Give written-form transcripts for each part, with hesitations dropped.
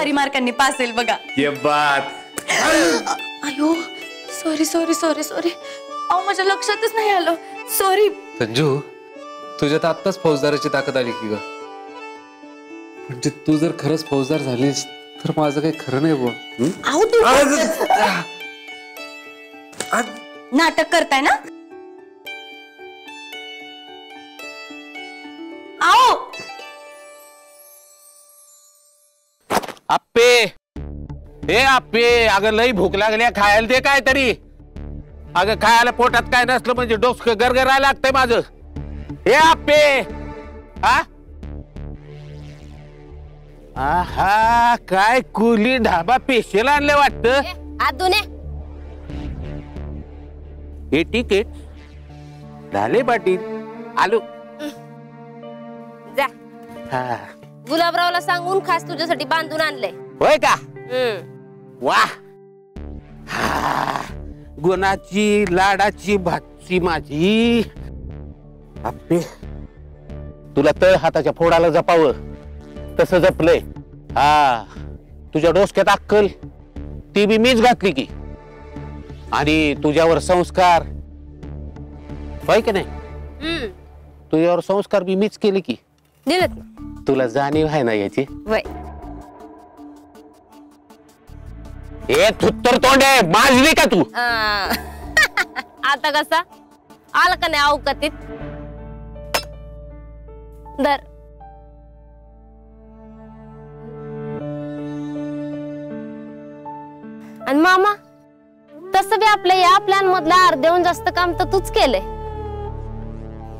भारी मार्कांनी पास होईल बघा. ये बात. अयो सॉरी सॉरी सॉरी सॉरी. अहो माझ्या लक्षातच नाही आलं. सॉरी. संजू तुझ्यात आत्ताच फौजदाराची ताकद आली की ग. म्हणजे तू जर खरंच फौजदार झालीस तर माझं काही खरं नाही बुवा. अहो तू नाटक करताय ना. आओ आप्पे हे आप्पे अगं लई भूक लागली खायला दे काय तरी. अगं खायला पोटात काय नसलं म्हणजे डोसकं गरगरायला लागतंय माझं. हे आप्पे हा आहा काय कुली ढाबा पेशल आणले वाटतं. आदुने हे तिकीट झाले पाटील आलो. जा हा गुलाबरावला सांगून खास तुझ्यासाठी बांधून आणलंय. होय का. वा गुणाची लाडाची भाची माझी. आप्पे तुला तळ हाताच्या फोडाला जपावं तसं जपलंय. हा तुझ्या डोसक्यात अक्कल ती बी मीच घातली की. आणि तुझ्यावर संस्कार होय की नाही. तुझ्यावर संस्कार बी मीच केले की. दिलत ना. तुला जाणीव आहे ना याची. वय ए थुत्तर तोंडे माजली का तू. आता कसा आला का नाही अवकातीत. दर आणि मामा तसं बी आपल्या या प्लॅन मधलं अर्ध्याहून जास्त काम तर तूच केलंय.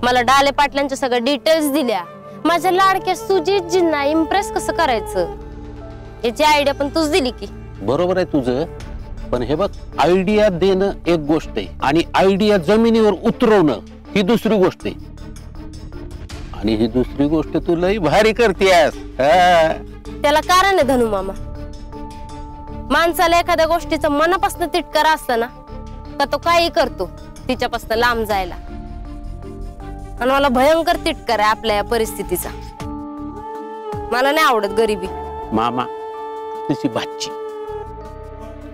मला डाले पाटलांच्या सगळ्या डिटेल्स दिल्या. माझ्या लाडक्या सुजितजींना इम्प्रेस कसं करायचं याची आयडिया पण तूच दिली की. बरोबर आहे तुझं. पण हे बघ आयडिया देणं एक गोष्ट आहे आणि आयडिया जमिनीवर उतरवणं ही दुसरी गोष्ट आहे. आणि ही दुसरी गोष्ट तू लई भारी करतेस. त्याला कारण आहे धनु मामा. माणसाला एखाद्या गोष्टीचा मनापासून तिटकारा असता ना तर तो काही करतो तिच्यापासून लांब जायला. आणि मला भयंकर तिटकार आहे आपल्या या परिस्थितीचा. मला नाही आवडत गरिबी. मामा तशी भाची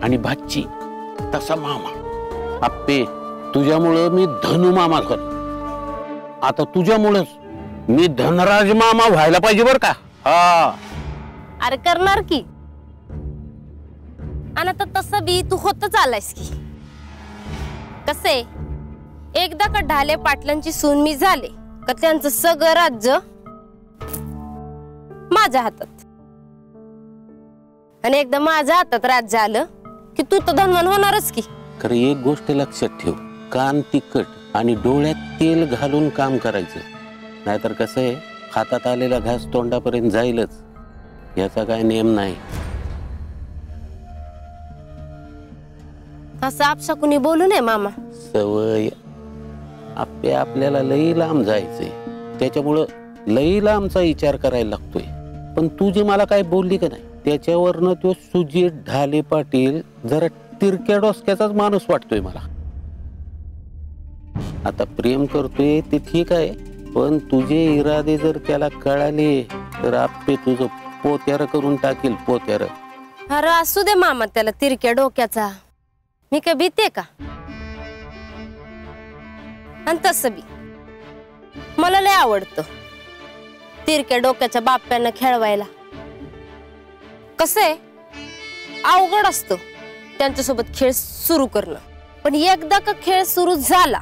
आणि भाची तसा मामा. आप्पे तुझ्यामुळं मी धनु मामा कर. आता तुझ्यामुळंच मी धनराज मामा व्हायला पाहिजे बर का. हा अरे करणार की. आणि आता तसं बी तू होतच आलायस की. कसे एकदा का ढाले पाटलांची सून मी झाले का त्यांचं सगळं राज्य माझ्या हातात. आणि एकदा माझ्या हातात राज्य आलं की तू तर धनवान होणारच की. खरं एक गोष्ट लक्षात ठेव. कान तिखट आणि डोळ्यात तेल घालून काम करायचं. नाहीतर कसं आहे हातात आलेला घास तोंडापर्यंत जाईलच याचा काय नियम नाही. असं आपसा कुणी बोलू नये मामा. सवय. आपे आपल्याला लई लांब जायचंय त्याच्यामुळं लई लांबचा विचार करायला लागतोय. पण तू जे मला काय बोलली का नाही त्याच्यावरनं तो सुजित ढाले पाटील जरा तिरक्या डोसक्याचाच माणूस वाटतोय मला. आता प्रेम करतोय ते ठीक आहे पण तुझे इरादे जर त्याला कळाले तर आपे तुझं पोत्यार करून टाकील पोत्यार. अरे असू दे मामा त्याला तिरक्या डोक्याचा. मी काय भीते का. आणि तसं बी मला लय आवडतं तिरक्या डोक्याच्या बाप्यांना खेळवायला. कसं आहे अवघड असतं त्यांच्यासोबत खेळ सुरू करणं. पण एकदा का खेळ सुरू झाला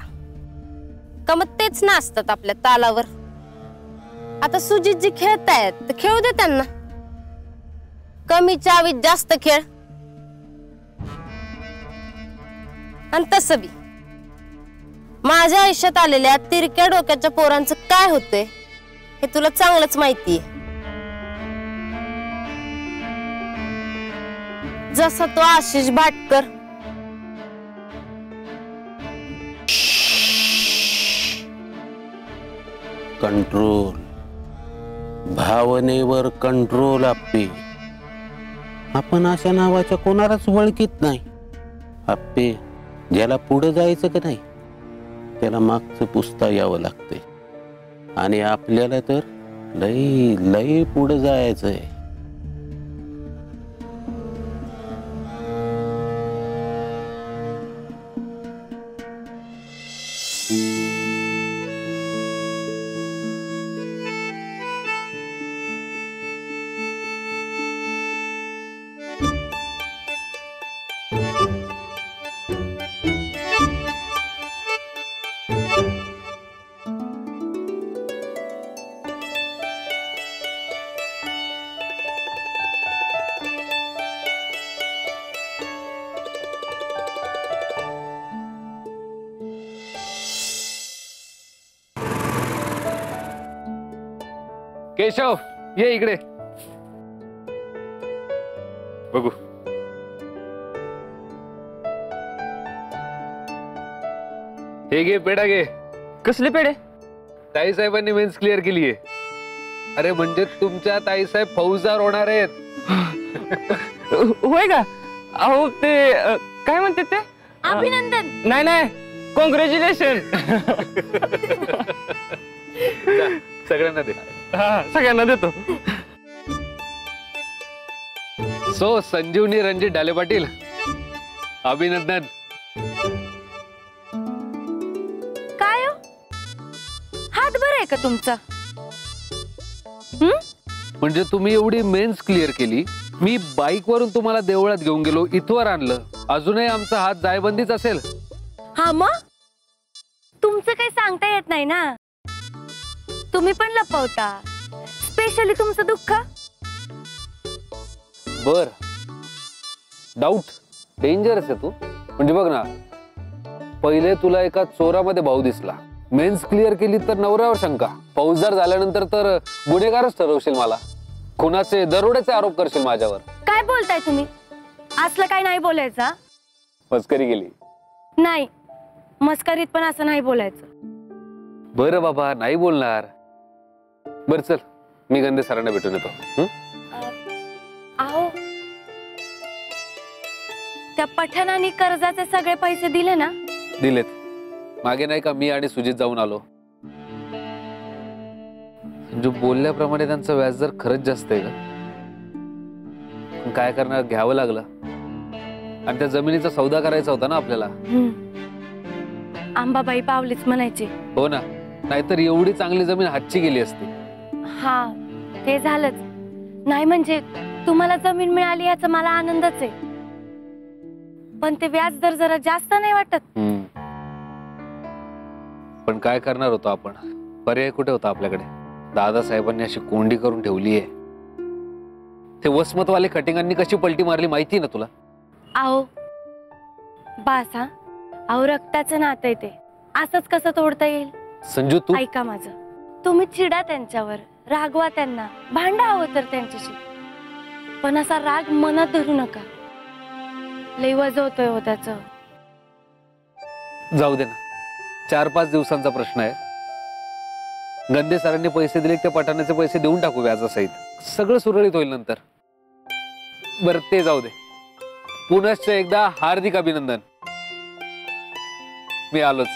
का मग तेच नाचतात आपल्या तालावर. आता सुजित जी खेळतायत तर खेळू दे त्यांना. कमी चावीत जास्त खेळ. आणि तसं बी माझ्या आयुष्यात आलेल्या तिरक्या डोक्याच्या पोरांचं काय होतंय हे तुला चांगलंच माहितीये. जसा तो आशिष भाटकर. कंट्रोल. भावनेवर कंट्रोल. आप्पे आपण अशा नावाच्या कोणालाच ओळखीत नाही. आप्पे ज्याला पुढे जायचं का नाही त्याला मागचं पुसता यावं लागतंय. आणि आपल्याला तर लई लई पुढे जायचंय. केशव ये इकडे बघू. हे घे पेढा घे. कसले पेढे? ताई साहेबांनी मेन्स क्लिअर केली आहे. अरे म्हणजे तुमच्या ताई साहेब फौजदार होणार आहेत. होय का? अहो ते काय म्हणते ते? अभिनंदन. नाही नाही, कॉंग्रॅच्युलेशन. सगळ्यांना दे. हा सगळ्यांना देतो. सो संजीवनी रणजित ढाले पाटील, अभिनंदन. काय हो? हात बरं आहे का तुमचा? म्हणजे तुम्ही एवढी मेन्स क्लिअर केली, मी बाईक वरून तुम्हाला देवळात घेऊन गेलो, इथवर आणलं, अजूनही आमचा हात जायबंदीच असेल? हा मग तुमचं काही सांगता येत नाही ना. तुम्ही पण लपवता, स्पेशली तुमचं दुःख. बर, डाऊट डेंजरस आहे तू. म्हणजे बघ ना, पहिले तुला एका चोरामध्ये भाऊ दिसला, मेन्स क्लिअर केली तर नवऱ्यावर शंका, फौजदार झाल्यानंतर तर गुन्हेगारच ठरवशील मला, खुनाचे दरोड्याचे आरोप करशील माझ्यावर. काय बोलताय तुम्ही? असलं काय नाही बोलायचं. मस्करी केली. नाही, मस्करीत पण असं नाही बोलायचं. बरं बाबा, नाही बोलणार. बर चल, मी गंधे सरांना भेटून येतो. अहो, त्या पठाणाने कर्जाचे सगळे पैसे दिले ना? दिलेत. मागे नाही का मी आणि सुजित जाऊन आलो. म्हणजे बोलल्याप्रमाणे त्यांचं व्याजदर खरंच जास्त आहे का? काय करणार, घ्यावं लागलं. आणि त्या जमिनीचा सौदा करायचा होता ना आपल्याला. आंबाबाई पावलीच म्हणायची. हो ना, नाहीतर एवढी चांगली जमीन हातची गेली असती. हा ते झालंच. नाही म्हणजे तुम्हाला जमीन मिळाली याचा मला आनंदच आहे, पण ते व्याज दर जरा जास्त नाही वाटत? पण काय करणार होतो आपण? पर्याय कुठे होता आपल्याकडे? दादासाहेबांनी अशी कोंडी करून ठेवली आहे. ते वसमतवाले कटिंगांनी कशी पलटी मारली माहिती ना तुला? अहो बास, हा अहो रक्ताचं नातं आहे ते, असंच कसं तोडता येईल? संजू तू ऐका माझं, तुम्ही चिडा त्यांच्यावर, रागवा त्यांना, भांडा हवं तर त्यांच्याशी, पण असा राग मनात धरू नका. लय वजवतोय हो त्याचं. जाऊ दे ना, 4-5 दिवसांचा प्रश्न आहे. गंधे सरांनी पैसे दिले, त्या पठाणाचे पैसे देऊन टाकू व्याजासहित, सगळं सुरळीत होईल नंतर. बरं ते जाऊ दे. पुनश्च एकदा हार्दिक अभिनंदन. मी आलोच.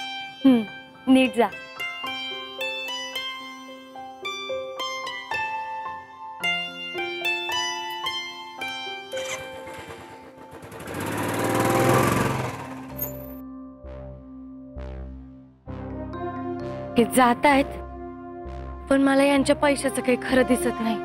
नीट जा. हे जात आहेत, पण मला यांच्या पैशाचं काही खरं दिसत नाही.